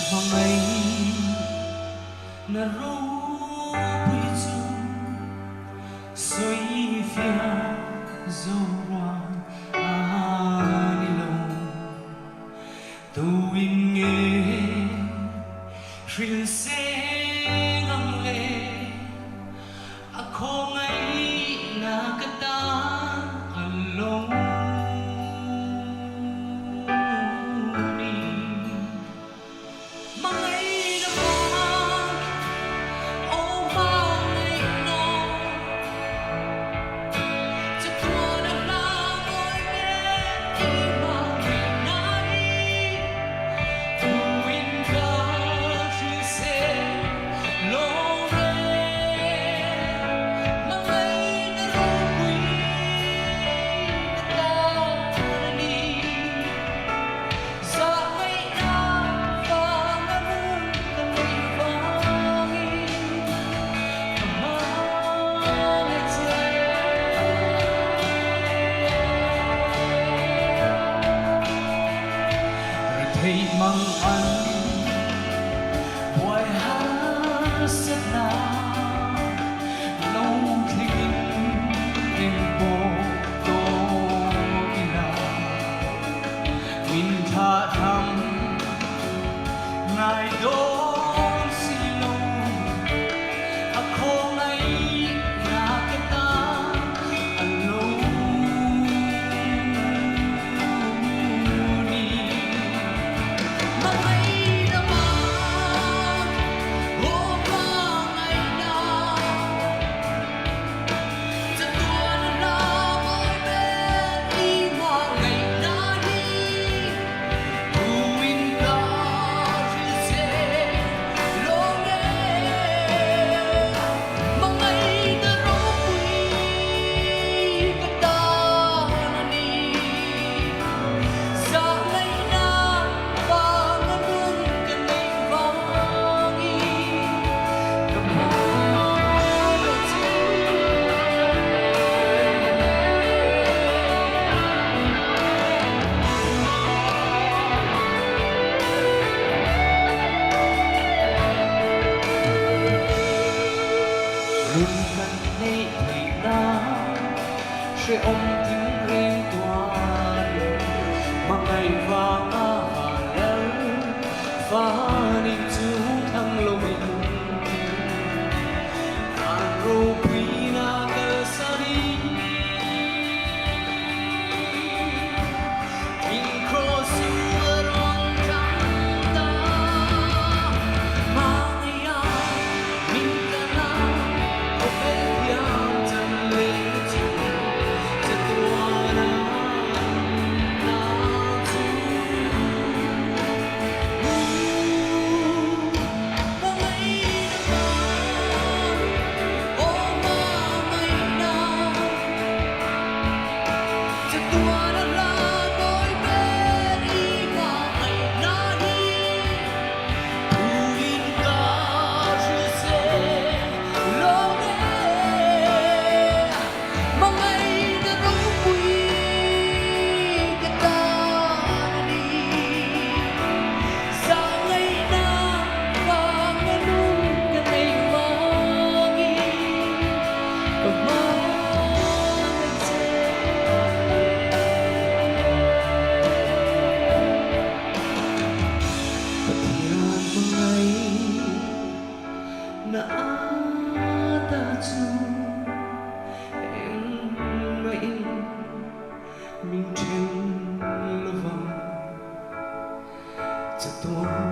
Hmangaihna Dawrpui suy phía dâu loang ni lông tu in nghe truyền xe ngâm nghe không ai na kata along ni Hmangaihna thấy mong anh hoài hát rất là lâu thiên em bộ tôi là mình tha thầm ngài đón xin lỗi không ai là cái ta anh lâu sẽ ôm tiếng riêng toàn mà ngày vàng lớn và niềm chú thăng lâu mình Dawrpui na kasari in cross ruộng trắng ta Hmangaihna mình cả na ở Pathian chân lên na ta chu em vậy mình trên love cho tôi